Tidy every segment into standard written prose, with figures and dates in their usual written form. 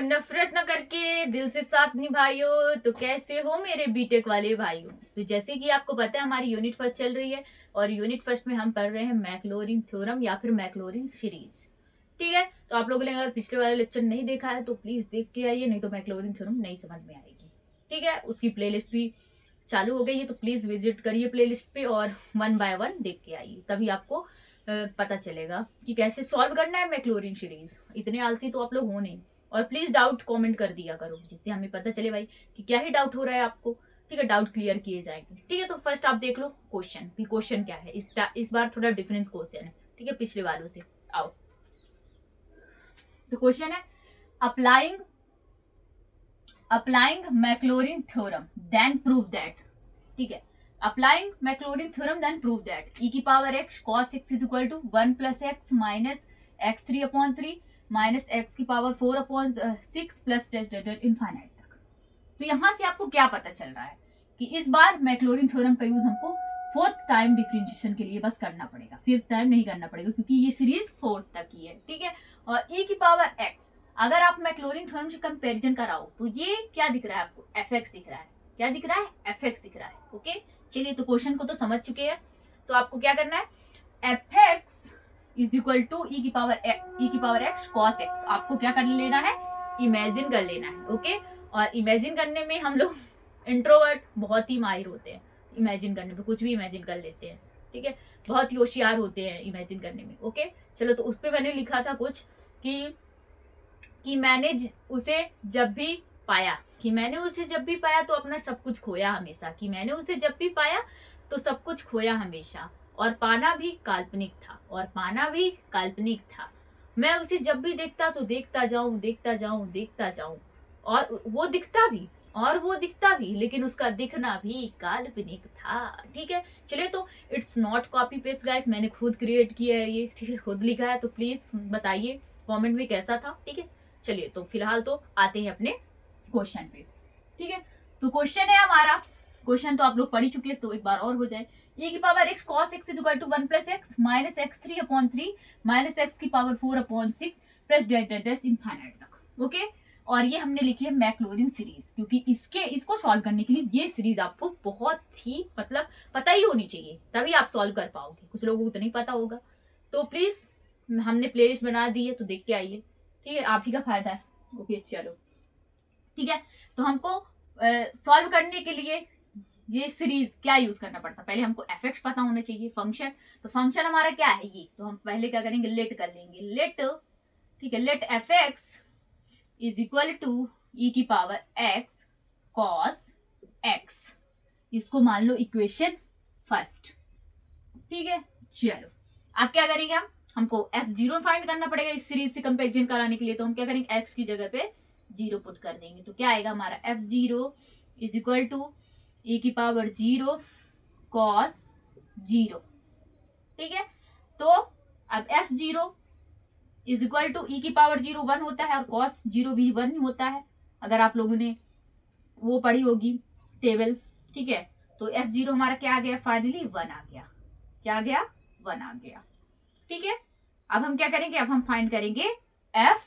नफरत न करके दिल से साथ निभाइयो। तो कैसे हो मेरे बीटेक वाले भाइयों। तो जैसे कि आपको पता है हमारी यूनिट फर्स्ट चल रही है और यूनिट फर्स्ट में हम पढ़ रहे हैं मैक्लॉरिन थ्योरम या फिर मैक्लॉरिन सीरीज। ठीक है, तो आप लोगों ने अगर पिछले वाला लेक्चर नहीं देखा है तो प्लीज देख के आइए, नहीं तो मैक्लॉरिन थ्योरम नहीं समझ में आएगी। ठीक है, उसकी प्लेलिस्ट भी चालू हो गई है, तो प्लीज विजिट करिए प्लेलिस्ट पे और 1 बाय 1 देख के आइए, तभी आपको पता चलेगा कि कैसे सॉल्व करना है मैक्लॉरिन सीरीज। इतने आलसी तो आप लोग हो नहीं। और प्लीज डाउट कमेंट कर दिया करो, जिससे हमें पता चले भाई कि क्या ही डाउट हो रहा है आपको। ठीक है, डाउट क्लियर किए जाएंगे। ठीक है, तो फर्स्ट आप देख लो क्वेश्चन, भी क्वेश्चन क्या है। इस बार थोड़ा डिफरेंस क्वेश्चन है, ठीक है, पिछले वालों से। आओ, तो क्वेश्चन है applying Maclaurin theorem then prove that. ठीक है, applying Maclaurin theorem then prove that e की power x cos x is equal to 1 plus x minus x 3/3 minus x की पावर 4/6 प्लस इनफाइनाइट तक। तो यहां से आपको क्या पता चल रहा है कि इस बार मैक्लॉरिन थ्योरम का यूज हमको फोर्थ टाइम डिफरेंशिएशन के लिए बस करना पड़ेगा, फिफ्थ टाइम नहीं करना पड़ेगा, क्योंकि ये सीरीज फोर्थ तक ही है। ठीक है, और e की पावर x अगर आप मैक्लॉरिन थ्योरम से कंपैरिजन कराओ तो ये क्या दिख रहा है आपको, fx दिख रहा है। क्या दिख रहा है, fx दिख रहा है। ओके, चलिए, तो क्वेश्चन को तो समझ चुके हैं। तो आपको क्या करना है, fx is equal to e की पावर x cos x। आपको क्या कर लेना है, इमेजिन कर लेना है। ओके, और इमेजिन करने में हम लोग इंट्रोवर्ट बहुत ही माहिर होते हैं, इमेजिन करने में कुछ भी इमेजिन कर लेते हैं। ठीक है, बहुत ही होशियार होते हैं इमेजिन करने में। ओके, चलो, तो उस पर मैंने लिखा था कुछ कि मैंने उसे जब भी पाया तो अपना सब कुछ खोया हमेशा। कि मैंने उसे जब भी पाया तो सब कुछ खोया हमेशा, और पाना भी काल्पनिक था। मैं उसे जब भी देखता तो देखता जाऊं, और वो दिखता भी लेकिन उसका दिखना भी काल्पनिक था। ठीक है, चलिए, तो it's not copy paste guys, मैंने खुद क्रिएट किया है ये। ठीक है, खुद लिखा है, तो प्लीज बताइए कमेंट में कैसा था। ठीक है, चलिए, तो फिलहाल तो आते हैं अपने क्वेश्चन पे। ठीक है, तो क्वेश्चन है हमारा, क्वेश्चन तो आप लोग पढ़ ही चुके हैं, तो एक बार और हो जाए। e की power x cos x is equal to 1 plus x minus x 3/3 minus x की पावर 4/6 प्लस डेस इनफाइनाइट तक। ओके, और ये हमने लिखी है मैक्लॉरिन सीरीज, क्योंकि इसको सॉल्व करने के लिए ये सीरीज आपको बहुत ही पता ही होनी चाहिए, तभी आप सॉल्व कर पाओगे। कुछ लोगों को तो नहीं पता होगा, तो प्लीज हमने प्लेलिस्ट बना दी है, तो देख के आइए। ठीक है, आप ही का फायदा है। ओके, चलो, ठीक है, तो हमको सॉल्व करने के लिए ये सीरीज क्या यूज करना पड़ता है, पहले हमको fx पता होना चाहिए, फंक्शन। तो फंक्शन हमारा क्या है ये, तो हम पहले क्या करेंगे, लेट कर लेंगे, लेट। ठीक है, let fx is equal to e की पावर x cos x। इसको मान लो इक्वेशन फर्स्ट। ठीक है, चलो, आप क्या करेंगे, हमको f0 फाइंड करना पड़ेगा इस सीरीज से कंपैरिजन कराने के लिए। तो हम क्या करेंगे, x की जगह पे 0 पुट कर देंगे। तो क्या आएगा हमारा, f0 is equal to e की पावर 0 cos 0। ठीक है, तो अब f0 is equal to e की पावर 0 1 होता है, और cos 0 भी 1 होता है, अगर आप लोगों ने वो पढ़ी होगी टेबल। ठीक है, तो f0 हमारा क्या आ गया, फाइनली 1 आ गया। क्या आ गया, 1 आ गया। ठीक है, अब हम क्या करेंगे, अब हम फाइंड करेंगे f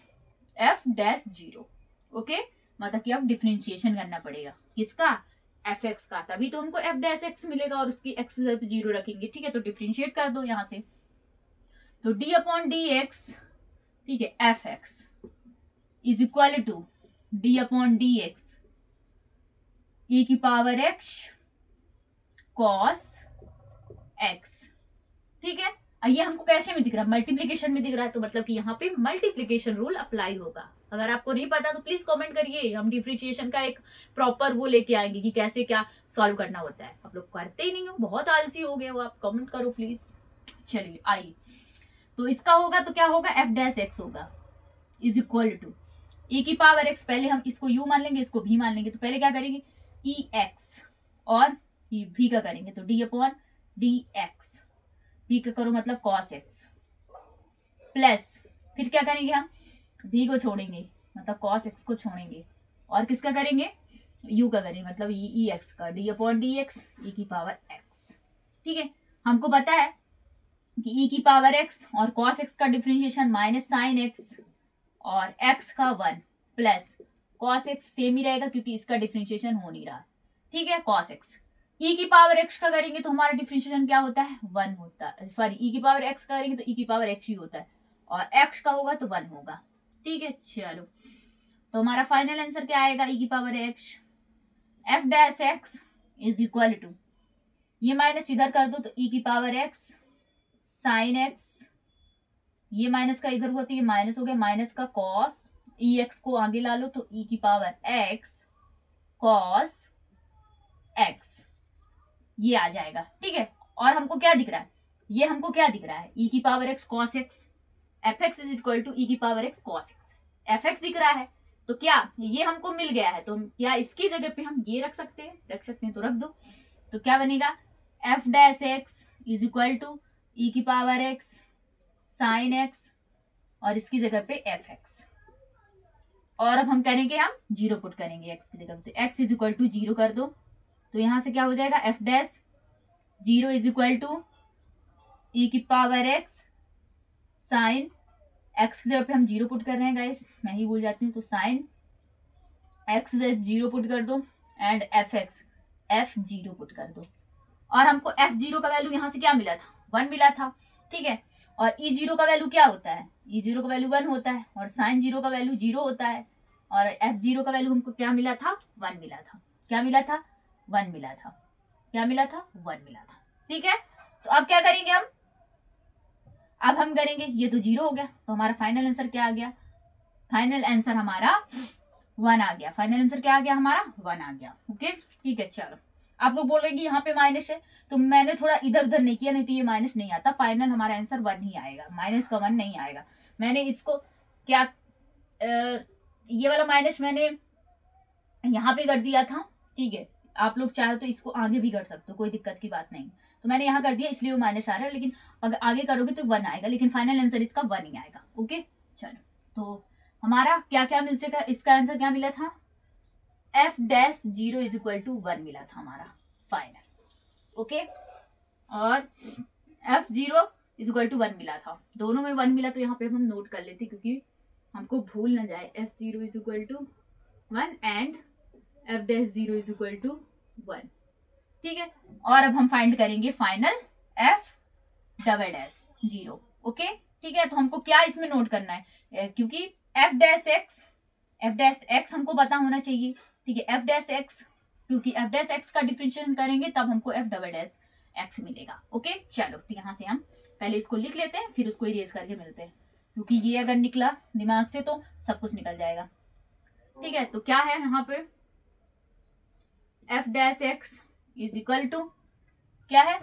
डैश 0। ओके, मतलब कि अब डिफरेंशिएशन करना पड़ेगा किसका, fx का, तभी तो हमको f डैश x मिलेगा, और उसकी x से 0 रखेंगे। ठीक है, तो डिफरेंशिएट कर दो यहां से, तो d/dx। ठीक है, fx is equal to d/dx e की पावर x cos x। ठीक है, ये हमको कैसे में दिख रहा है, मल्टीप्लीकेशन में दिख रहा है, तो मतलब कि यहाँ पे मल्टीप्लीकेशन रूल अप्लाई होगा। अगर आपको नहीं पता तो प्लीज कमेंट करिए, हम डिफरेंशिएशन का एक प्रॉपर वो लेके आएंगे कि कैसे क्या सॉल्व करना होता है। आप लोग करते ही नहीं हो, बहुत आलसी हो गए हो आप, कमेंट करो प्लीज। चलिए, आइए, तो इसका होगा तो क्या होगा, f डैश x होगा इज इक्वल टू e की पावर x। पहले हम इसको u मान लेंगे, इसको v मान लेंगे, तो पहले क्या करेंगे, ex और v का करेंगे, तो d/dx, v का करो मतलब cos x, प्लस फिर क्या करेंगे, हम v को छोड़ेंगे मतलब cos x को छोड़ेंगे, और किसका करेंगे, u का करेंगे मतलब ex का, d/dx e की पावर x। ठीक है, हमको पता है कि e की पावर x और cos x का डिफरेंशिएशन माइनस साइन x और x का 1 प्लस कॉस एक्स सेम ही रहेगा क्योंकि इसका डिफरेंशिएशन हो नहीं रहा, ठीक है, कॉस एक्स। ई की पावर एक्स का करेंगे तो हमारा डिफरेंशिएशन क्या होता है, 1 होता है, सॉरी ई की पावर एक्स का करेंगे तो ई की पावर एक्स ही होता है, और एक्स का होगा तो 1 होगा, ठीक है। चलो तो हमारा फाइनल आंसर क्या आएगा, ई की power x F dash x is equal to, ये माइनस इधर कर दो तो ई की पावर एक्स साइन एक्स, ये माइनस का इधर हुआ तो ये माइनस हो गया, माइनस का कॉस, ई एक्स को आगे ला लो तो ई की पावर एक्स कॉस एक्स, ये आ जाएगा, ठीक है। और हमको क्या दिख रहा है, ये हमको क्या दिख रहा है, ई की power X cos X, F x is equal to E की power X cos X, F X दिख रहा है, तो क्या ये हमको मिल गया है, तो क्या इसकी जगह पे हम ये रख सकते हैं तो रख दो, तो क्या बनेगा, F dash x is equal to E की पावर एक्स साइन एक्स, और इसकी जगह पे एफ एक्स, और अब हम करेंगे, हम जीरो पुट करेंगे एक्स की जगह पे, X is equal to zero कर दो, तो यहां से क्या हो जाएगा, F dash zero is equal to E की पावर एक्स साइन एक्स की जगह पे हम जीरो पुट कर रहे हैं गाइस, मैं ही भूल जाती हूँ, तो साइन एक्स जीरो पुट कर दो and F x F zero put कर दो, और हमको एफ जीरो का वैल्यू यहाँ से क्या मिला था, 1 मिला था, ठीक है। और ई जीरो का वैल्यू क्या होता है, ई जीरो का वैल्यू 1 होता है, और साइन जीरो का वैल्यू 0 होता है, और एफ जीरो का वैल्यू हमको क्या मिला था, 1 मिला था, क्या मिला था, 1 मिला था, क्या मिला था, 1 मिला था, ठीक है। तो अब क्या करेंगे हम, अब हम करेंगे, ये तो 0 हो गया, तो हमारा फाइनल आंसर क्या आ गया, फाइनल आंसर हमारा 1 आ गया, फाइनल आंसर क्या आ गया हमारा, 1 आ गया, ओके, ठीक है। चलो आप लोग बोल रहे हैं कि यहाँ पे माइनस है, तो मैंने थोड़ा इधर उधर नहीं किया, नहीं तो ये माइनस नहीं आता, फाइनल हमारा आंसर 1 ही आएगा, माइनस का 1 नहीं आएगा। मैंने इसको क्या ये वाला माइनस मैंने यहाँ पे कर दिया था, ठीक है, आप लोग चाहे तो इसको आगे भी कर सकते हो, कोई दिक्कत की बात नहीं, तो मैंने यहाँ कर दिया इसलिए वो माइनस आ रहा है, लेकिन अगर आगे करोगे तो 1 आएगा, लेकिन फाइनल आंसर इसका 1 ही आएगा, ओके। चलो तो हमारा क्या क्या मिल चुका, इसका आंसर क्या मिला था, f dash zero is equal to 1 मिला था हमारा फाइनल, ओके, और f zero is equal to 1 मिला था, दोनों में 1 मिला, तो यहाँ पे हम नोट कर लेते क्योंकि हमको भूल ना जाए, f zero is equal to 1 and f dash zero is equal to 1, ठीक है। और अब हम फाइंड करेंगे final f double dash zero, okay, ठीक है। तो हमको क्या इसमें नोट करना है, क्योंकि एफ डैश एक्स हमको पता होना चाहिए, ठीक है, एफ डैश एक्स, क्योंकि एफ डैश एक्स का डिफरेंशिएशन करेंगे तब हमको एफ डबल डैश एक्स मिलेगा, ओके। चलो तो यहाँ से हम पहले इसको लिख लेते हैं, फिर उसको इरेज करके मिलते हैं, क्योंकि ये अगर निकला दिमाग से तो सब कुछ निकल जाएगा, ठीक है। तो क्या है यहाँ पे, f dash x is equal to क्या है,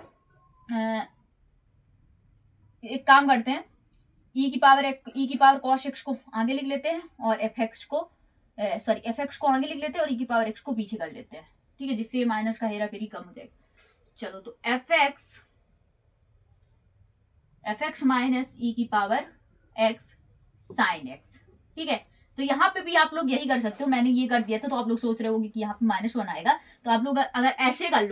एक काम करते हैं, ई की पावर कॉस एक्स को आगे लिख लेते हैं, और एफ एक्स को आगे लिख लेते हैं, और ई की पावर एक्स को पीछे कर लेते हैं, ठीक है, जिससे माइनस का हेरा फेरी कम हो जाएगी। चलो तो एफ एक्स माइनस ई की पावर एक्स साइन एक्स, ठीक है। तो यहाँ पे भी आप लोग यही कर सकते हो, मैंने ये कर दिया था, तो आप लोग सोच रहे होंगे कि यहाँ पे -1 आएगा, तो आप लोग अगर ऐसे कर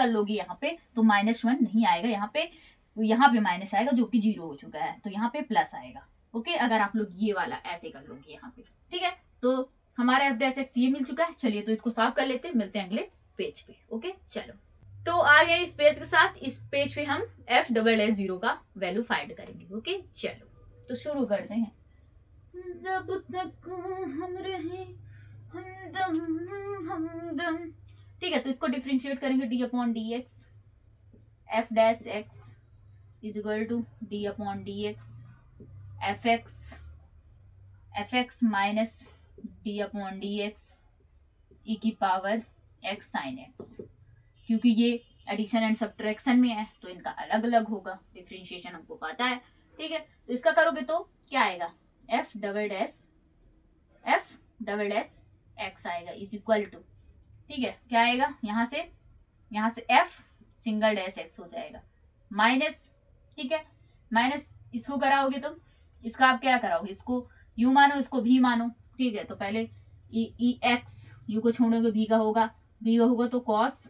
लोगे यहाँ पे, तो -1 नहीं आएगा, यहाँ पे माइनस आएगा जो कि 0 हो चुका है, तो यहाँ पे प्लस आएगा, ओके, अगर आप लोग ये वाला ऐसे कर लोगे यहाँ पे, ठीक है। तो हमारा एफ डैश एक्स ये मिल चुका है, चलिए तो इसको साफ कर लेते हैं, मिलते हैं अगले पेज पे, ओके। चलो तो आ गए इस पेज के साथ, इस पेज पे हम एफ डबल डैश जीरो का वैल्यू फाइंड करेंगे, ओके। चलो तो शुरू करते हैं, जब तक हम रहे हमदम, ठीक है। तो इसको डिफरेंशिएट करेंगे, D upon D x F dash x is equal to D upon D x F X minus D upon D X E की पावर एक्स साइन एक्स, क्योंकि ये एडिशन एंड सब्ट्रैक्शन में है तो इनका अलग अलग होगा, डिफरेंशिएशन हमको पता है, ठीक है। तो इसका करोगे तो क्या आएगा, एफ डबल डैश एक्स आएगा इज इक्वल टू, ठीक है, क्या आएगा, यहाँ से एफ सिंगल डैश एक्स हो जाएगा माइनस, ठीक है, माइनस इसको कराओगे तो इसका आप क्या कराओगे, इसको यू मानो, इसको भी मानो, ठीक है। तो पहले ई एक्स, यू को छोड़ोगे, भी का होगा तो कॉस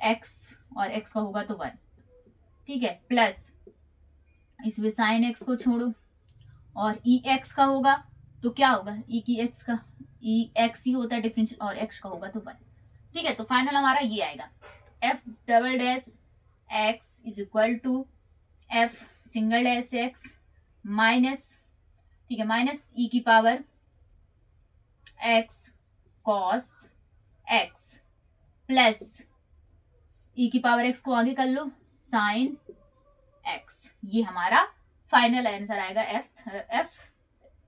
एक्स, और एक्स का होगा तो 1, ठीक है, प्लस इसमें साइन एक्स को छोड़ो, और ई एक्स का होगा तो क्या होगा, ई की एक्स का ई एक्स ही होता है डिफरेंशियल, और एक्स का होगा तो 1। ठीक है, तो फाइनल हमारा ये आएगा, F double dash x is equal to F single dash x minus, ठीक है, माइनस ई की power X cos X plus E की पावर एक्स को आगे कर लो साइन एक्स। ये हमारा फाइनल आंसर आएगा एफ एफ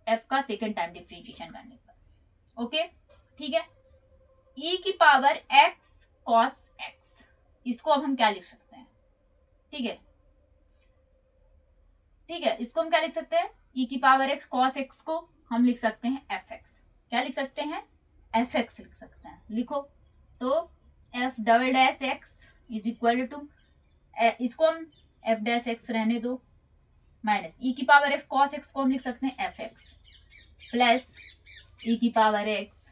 एफ का सेकेंड टाइम डिफरेंशिएशन करने पर। ओके, ठीक है, ई की पावर एक्स कॉस एक्स, इसको अब हम क्या लिख सकते हैं, ठीक है, ठीक है, इसको हम क्या लिख सकते हैं, ई की पावर एक्स कॉस एक्स को हम लिख सकते हैं एफ एक्स। क्या लिख सकते हैं, एफ एक्स लिख सकते हैं। लिखो, तो f double dash x is equal to, इसको हम एफ डैश एक्स रहने दो, माइनस ई की पावर एक्स कॉस एक्स को हम लिख सकते हैं एफ एक्स प्लस ई की पावर एक्स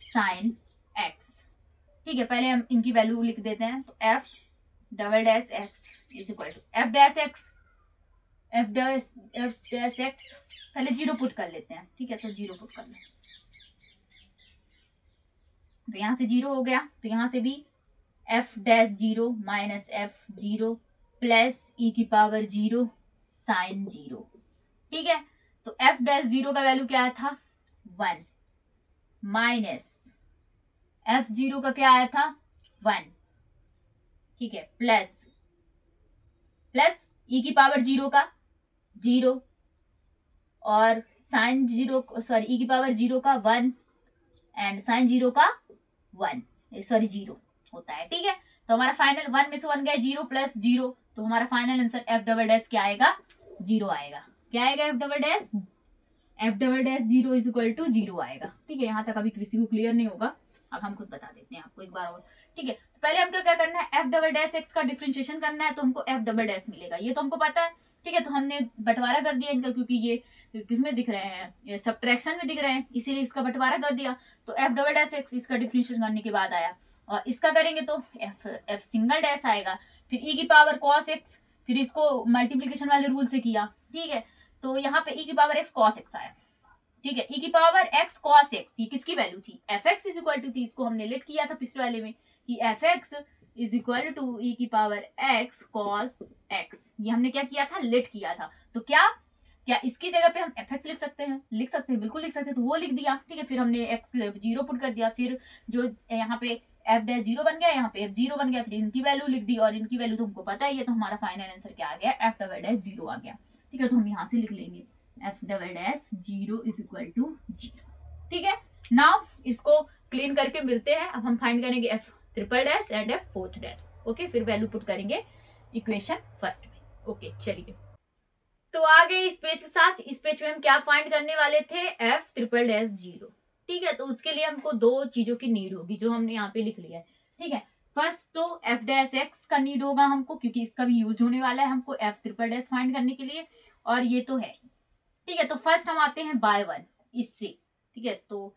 साइन एक्स। ठीक है, पहले हम इनकी वैल्यू लिख देते हैं, तो f double dash x is equal to f dash x, F dash x पहले जीरो पुट कर लेते हैं। ठीक है, तो जीरो पुट कर लें, तो यहां से जीरो हो गया, तो यहां से भी F dash zero minus F zero plus E की पावर जीरो साइन जीरो। ठीक है, तो एफ डैश जीरो का वैल्यू क्या आया था 1 माइनस एफ जीरो का क्या आया था 1। ठीक है, प्लस प्लस ई की पावर जीरो का जीरो और साइन जीरो, सॉरी ई की पावर जीरो का 1 एंड साइन जीरो का 1, सॉरी जीरो होता है। ठीक है, तो हमारा फाइनल 1 में से 1 गया, जीरो प्लस जीरो, तो हमारा final answer f double dash क्या आएगा, जीरो आएगा। क्या आएगा, F double dash zero is equal to zero आएगा। ठीक है, यहाँ तक अभी किसी को क्लियर नहीं होगा, अब हम खुद बता देते हैं आपको एक बार और। ठीक है, तो पहले हमको क्या करना है, एफ डबल डैश एक्स का डिफरेंशिएशन करना है, तो हमको एफ डबल डैश मिलेगा, ये तो हमको पता है। ठीक है, तो हमने बंटवारा कर दिया इनका, क्योंकि ये किसमें दिख रहे हैं, ये सब्ट्रैक्शन में दिख रहे हैं, इसीलिए इसका बंटवारा कर दिया। तो एफ डबल डैश एक्स इसका डिफरेंशिएशन करने के बाद आया, और इसका करेंगे तो एफ सिंगल डैश आएगा, फिर ई की पावर कॉस एक्स, फिर इसको मल्टीप्लीकेशन वाले रूल से किया। ठीक है, तो यहाँ पे ई की पावर एक्स कॉस एक्स आया। ठीक है, ई की पावर एक्स कॉस एक्स, ये किसकी वैल्यू थी, f x is equal to थी, इसको हमने लेट किया था पिछले वाले में कि F x is equal to E की पावर एक्स कॉस एक्स, ये हमने क्या किया था, लेट किया था। तो क्या क्या इसकी जगह पे हम एफ एक्स लिख सकते हैं, लिख सकते हैं, बिल्कुल लिख सकते हैं, तो वो लिख दिया। ठीक है, फिर हमने एक्स जीरो पुट कर दिया, फिर जो यहाँ पे एफ डैश जीरो बन गया, यहाँ पे एफ जीरो बन गया, फिर इनकी वैल्यू लिख दी, और इनकी वैल्यू तो हमको पता ही है, तो हमारा फाइनल आंसर क्या आ गया, एफ डबल डैश जीरो आ गया। ठीक है, तो हम यहाँ से लिख लेंगे f double dash zero is equal to zero. ठीक है, नाउ इसको क्लीन करके मिलते हैं। अब हम फाइंड करेंगे F triple dash and F fourth dash. Okay, फिर वैल्यू पुट करेंगे इक्वेशन फर्स्ट में। ओके, चलिए, तो आ गए इस पेज के साथ। इस पेज में हम क्या फाइंड करने वाले थे, एफ ट्रिपल डैश जीरो। ठीक है, तो उसके लिए हमको दो चीजों की नीड होगी, जो हमने यहाँ पे लिख लिया है। ठीक है, फर्स्ट तो एफ डैश एक्स का नीड होगा हमको, क्योंकि इसका भी यूज होने वाला है हमको एफ ट्रिपल डैश फाइंड करने के लिए, और ये तो है। ठीक है, तो फर्स्ट हम आते हैं बाय वन इससे। ठीक है, तो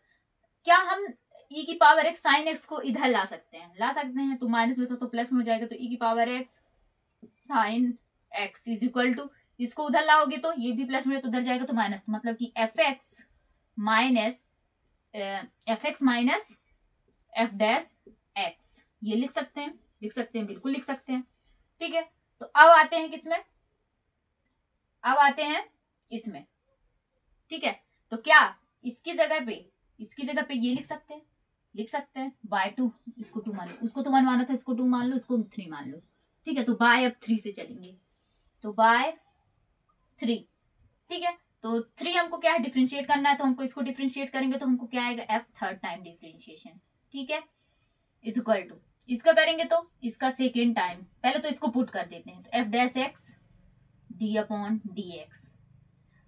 क्या हम ई की पावर एक्स साइन एक्स को इधर ला सकते हैं, ला सकते हैं, तो माइनस में था तो प्लस में हो जाएगा, तो ई की power x sine x is equal to, इसको उधर लाओगे तो ये भी प्लस में तो उधर जाएगा, तो माइनस, तो मतलब कि F X minus F dash x, ये लिख सकते हैं, बिल्कुल लिख सकते हैं। ठीक है, तो अब आते हैं किसमें, अब आते हैं इसमें। ठीक है, तो क्या इसकी जगह पे ये लिख सकते हैं बाय टू, इसको टू मान लो, उसको तो वन माना था, इसको टू मान लो, इसको थ्री मान लो। ठीक है, तो बाय अब थ्री से चलेंगे, तो बाय थ्री। ठीक है, तो थ्री हमको क्या है, डिफरेंशिएट करना है, तो हमको इसको डिफरेंशिएट करेंगे, तो हमको क्या आएगा, एफ थर्ड टाइम डिफरेंशिएशन। ठीक है, इज इक्वल टू, इसका करेंगे तो इसका सेकेंड टाइम, पहले तो इसको पुट कर देते हैं, तो F dash x D upon D x.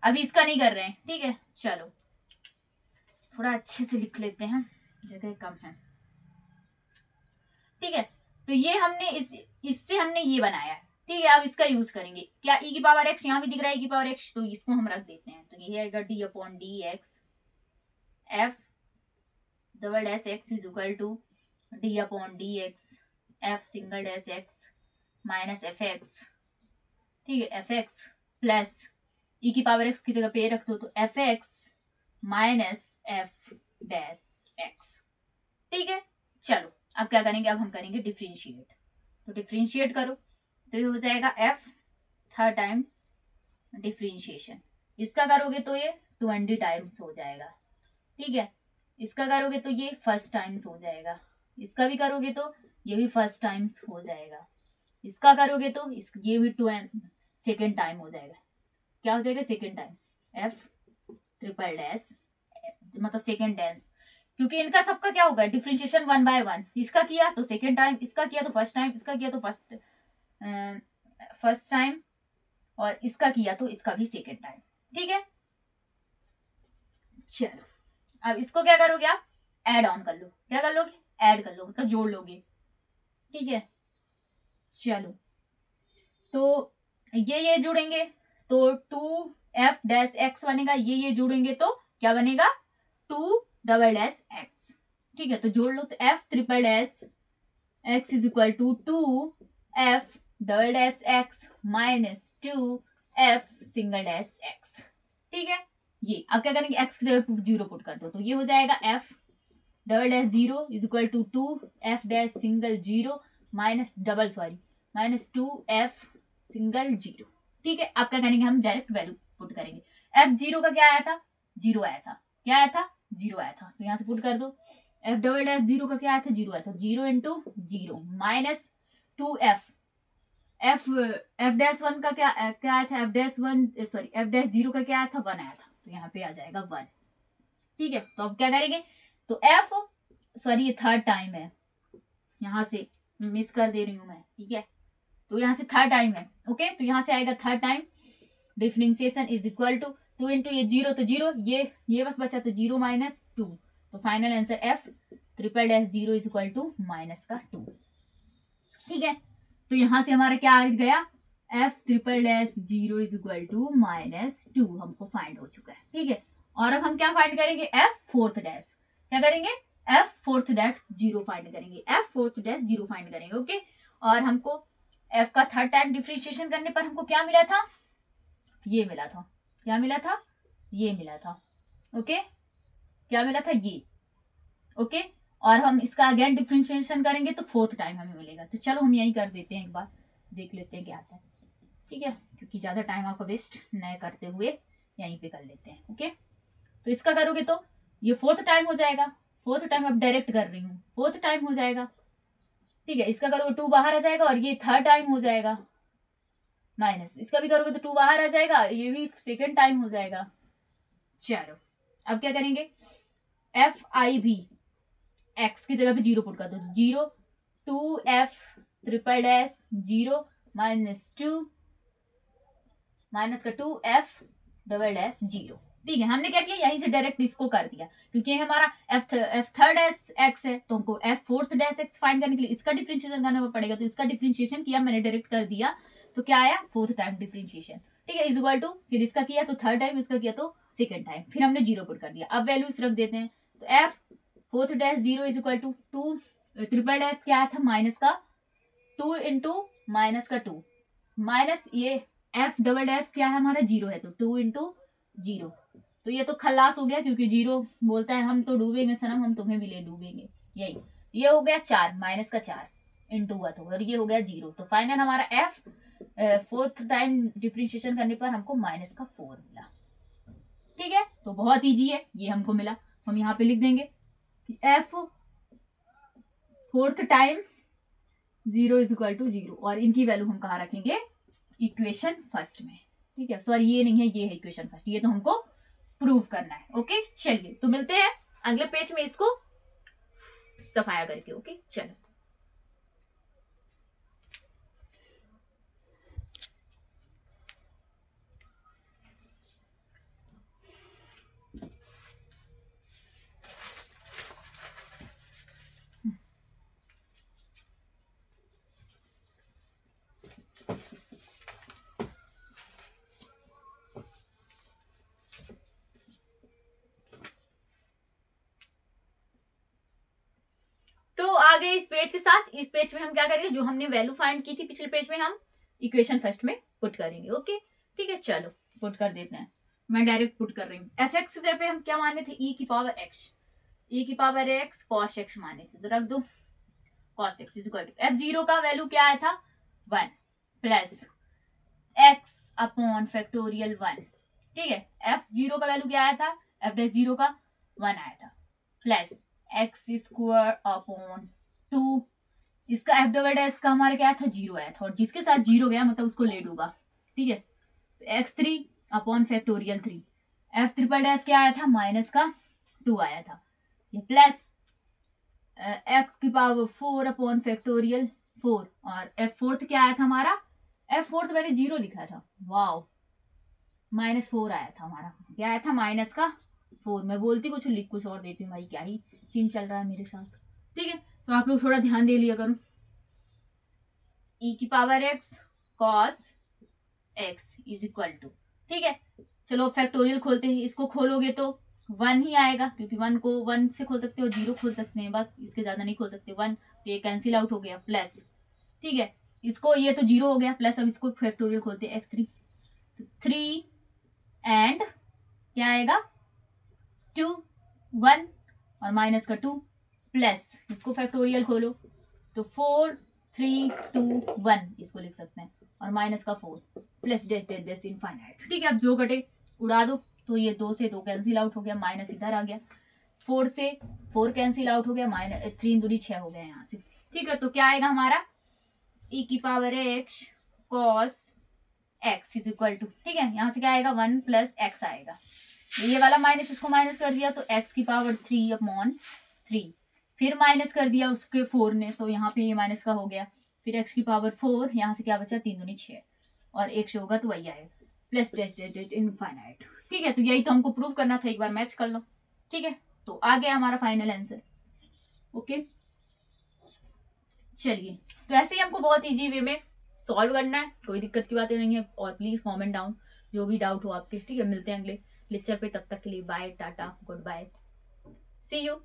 अभी इसका नहीं कर रहे हैं। ठीक है, चलो थोड़ा अच्छे से लिख लेते हैं, जगह कम है। ठीक है, तो ये हमने इससे हमने ये बनाया है। ठीक है, अब इसका यूज करेंगे, क्या ई की पावर एक्स यहाँ भी दिख रहा है, ई की पावर एक्स, तो इसको हम रख देते हैं, तो ये आएगा d upon D x, f double dash x is equal to D upon D x, f single dash x minus f x. ठीक है, एफ एक्स प्लस ई की पावर एक्स की जगह पे रख दो, तो F X minus F dash x. ठीक है, चलो अब क्या करेंगे, अब हम करेंगे डिफरेंशिएट। तो डिफरेंशिएट करो तो ये हो जाएगा एफ थर्ड टाइम डिफरेंशिएशन। इसका करोगे तो ये 20 टाइम्स हो जाएगा। ठीक है, इसका करोगे तो ये फर्स्ट टाइम्स हो जाएगा, इसका भी करोगे तो ये भी फर्स्ट टाइम्स हो जाएगा, इसका करोगे तो ये भी सेकेंड टाइम हो जाएगा। क्या हो जाएगा, second time F triple dash मतलब सेकेंड डैश, क्योंकि इनका सबका क्या होगा डिफरेंशिएशन 1 बाय 1। इसका किया तो सेकेंड टाइम, इसका किया तो फर्स्ट टाइम, इसका किया तो फर्स्ट टाइम, और इसका किया तो इसका भी सेकेंड टाइम। ठीक है, चलो अब इसको क्या करोगे आप, ऐड ऑन कर लो। क्या कर लोगे, ऐड कर लो मतलब जोड़ लोगे। ठीक है, चलो तो ये जुड़ेंगे तो 2f डैश एक्स बनेगा, ये जुड़ेंगे तो क्या बनेगा 2 डबल डैश एक्स। ठीक है, तो जोड़ लो तो f triple dash x is equal to 2f double dash x minus 2f single dash x. ठीक है, ये अब क्या करेंगे, x की जगह 0 पुट कर दो तो ये हो जाएगा f double dash 0 is equal to 2f dash single 0 minus 2f single 0। ठीक है, अब क्या करेंगे, हम डायरेक्ट वैल्यू पुट करेंगे। f 0 का क्या आया था, 0 आया था, क्या आया था 0 आया था, तो यहाँ से पुट कर दो। f डबल डैश 0 का क्या आया था, 0 आया था, 0 into 0 minus 2f f dash 1 का क्या आया था, f डैश 0 का क्या आया था, 1 आया था, तो यहाँ पे आ जाएगा 1। ठीक है, तो अब क्या करेंगे, तो ये थर्ड टाइम है, यहाँ से मिस कर दे रही हूं मैं। ठीक है, तो यहाँ से थर्ड टाइम है। ओके, तो यहाँ से आएगा third time differentiation is equal to 2 into ये 0 तो 0, ये बस बचा तो 0 माइनस 2, तो final answer f triple dash 0 is equal to minus का 2। ठीक है, तो यहाँ से हमारा क्या आ गया, f triple dash 0 is equal to minus 2 हमको फाइंड हो चुका है। ठीक है, और अब हम क्या फाइंड करेंगे, f फोर्थ डैश, क्या करेंगे, f फोर्थ डैश 0 फाइंड करेंगे, f फोर्थ डैश 0 फाइंड करेंगे। ओके, और हमको f का थर्ड टाइम डिफरेंशिएशन करने पर हमको क्या मिला था, ये मिला था, क्या मिला था, ये मिला था। ओके, क्या मिला था, ये। ओके, और हम इसका अगेन डिफरेंशिएशन करेंगे तो फोर्थ टाइम हमें मिलेगा। तो चलो हम यही कर देते हैं, एक बार देख लेते हैं क्या आता है। ठीक है, क्योंकि ज्यादा टाइम आपका वेस्ट न करते हुए यहीं पे कर लेते हैं। ओके, तो इसका करोगे तो ये फोर्थ टाइम हो जाएगा, फोर्थ टाइम अब डायरेक्ट कर रही हूँ, फोर्थ टाइम हो जाएगा। ठीक है, इसका करोगे 2 बाहर आ जाएगा और ये थर्ड टाइम हो जाएगा, माइनस इसका भी करोगे तो 2 बाहर आ जाएगा, ये भी सेकेंड टाइम हो जाएगा। चलो अब क्या करेंगे, एफ आई भी एक्स की जगह पे 0 पुट कर दो, 0 2f triple dash 0 minus 2 minus का 2f डबल डैश 0। ठीक है, हमने क्या किया, यहीं से डायरेक्ट इसको कर दिया, क्योंकि हमारा f थर्ड डैश एक्स है तो हमको f fourth dash x find करने के लिए इसका डिफरेंशिएशन करना पड़ेगा। तो इसका डिफरेंशिएशन किया मैंने, डायरेक्ट कर दिया, तो क्या आया, फोर्थ टाइम डिफरेंशिएशन। ठीक है, इज इक्वल टू, फिर इसका किया तो थर्ड टाइम, इसका किया तो सेकेंड टाइम, फिर हमने 0 पुट कर दिया। अब वैल्यूज रख देते हैं, तो f fourth dash 0 is equal to 2 triple dash क्या आया था, माइनस का 2 इंटू माइनस का 2 माइनस ये f डबल डैश क्या है हमारा, 0 है, तो 2 इंटू 0, तो ये तो खल्लास हो गया, क्योंकि 0 बोलता है हम तो डूबेंगे सनम, हम तुम्हें भी ले डूबेंगे, यही। ये हो गया 4 माइनस का 4 इंटू हुआ तो, और ये हो गया 0, तो फाइनल हमारा f फोर्थ टाइम डिफरेंशिएशन करने पर हमको माइनस का 4 मिला। ठीक है, तो बहुत इजी है, ये हमको मिला। हम यहाँ पे लिख देंगे कि f fourth time 0 is equal to 0, और इनकी वैल्यू हम कहाँ रखेंगे, इक्वेशन फर्स्ट में। ठीक है, सॉरी ये नहीं है, ये है इक्वेशन फर्स्ट, ये तो हमको प्रूव करना है। ओके, चलिए तो मिलते हैं अगले पेज में इसको सफाया करके। ओके, चलो आगे इस पेज के साथ, इस पेज में हम क्या करेंगे, जो हमने वैल्यू फाइंड की थी पिछले पेज में, हम इक्वेशन फर्स्ट में पुट करेंगे। ओके, ठीक है, चलो पुट कर देते हैं। मैं डायरेक्ट पुट कर रही हूँ। एफ एक्स पे हम क्या माने थे, e की पावर x cos x माने थे, तो रख दो cos x is equal to f0 का वैल्यू क्या आया था 1 प्लस x अपॉन फैक्टोरियल 1, ठीक है। f0 का वैल्यू क्या आया था, f0 का 1 आया था, प्लस x स्क्वायर अपॉन 2, इसका f डबल डैश का हमारा क्या था 0 आया था, और जिसके साथ 0 गया मतलब उसको ले डूबा, ठीक है। x3 upon factorial 3, f triple dash क्या आया था माइनस का 2 आया था, ये प्लस x की पावर 4 अपॉन फैक्टोरियल 4, और f फोर्थ क्या आया था हमारा, f फोर्थ मैंने 0 लिखा था, वाओ, -4 आया था हमारा, क्या आया था माइनस का 4। मैं बोलती कुछ लिख कुछ और देती हूँ भाई, क्या ही सीन चल रहा है मेरे साथ, ठीक है। तो आप लोग थोड़ा ध्यान दे लिया करो। e की power x cos x is equal to, ठीक है। चलो फैक्टोरियल खोलते हैं, इसको खोलोगे तो 1 ही आएगा, क्योंकि 1 को 1 से खोल सकते हो, 0 खोल सकते हैं, बस इसके ज्यादा नहीं खोल सकते। 1 तो ये कैंसिल आउट हो गया, प्लस, ठीक है, इसको ये तो 0 हो गया, प्लस अब इसको फैक्टोरियल खोलते हैं x3, तो 3 एंड क्या आएगा 2 1 और माइनस का 2, प्लस इसको फैक्टोरियल खोलो तो 4 3 2 1 इसको लिख सकते हैं, और माइनस का 4 प्लस डेस इनफाइनाइट, ठीक है। अब जो घटे उड़ा दो, तो ये 2 से 2 कैंसिल आउट हो गया, माइनस इधर आ गया, 4 से 4 कैंसिल आउट हो गया, माइनस 3 दूनी 6 हो गया यहाँ से, ठीक है। तो क्या आएगा हमारा e की power x cos x is equal to, ठीक है, यहाँ से क्या आएगा 1 प्लस x आएगा, ये वाला माइनस उसको माइनस कर दिया, तो x की पावर 3 अपॉन 3, फिर माइनस कर दिया उसके 4 ने, तो यहाँ पे ये माइनस का हो गया, फिर x की पावर 4, यहाँ से क्या बचा 3 दूनी 6, और 1 से होगा तो वही आएगा, प्लस इनफाइनाइट, ठीक है। तो यही तो हमको प्रूव करना था, एक बार मैच कर लो, ठीक है। तो आ गया हमारा फाइनल आंसर, ओके। चलिए, तो ऐसे ही हमको बहुत इजी वे में सॉल्व करना है, कोई दिक्कत की बात नहीं है, और प्लीज कमेंट डाउन जो भी डाउट हो आपके, ठीक है। मिलते हैं अगले लेक्चर पे, तब तक के लिए बाय टाटा गुड बाय, सी यू।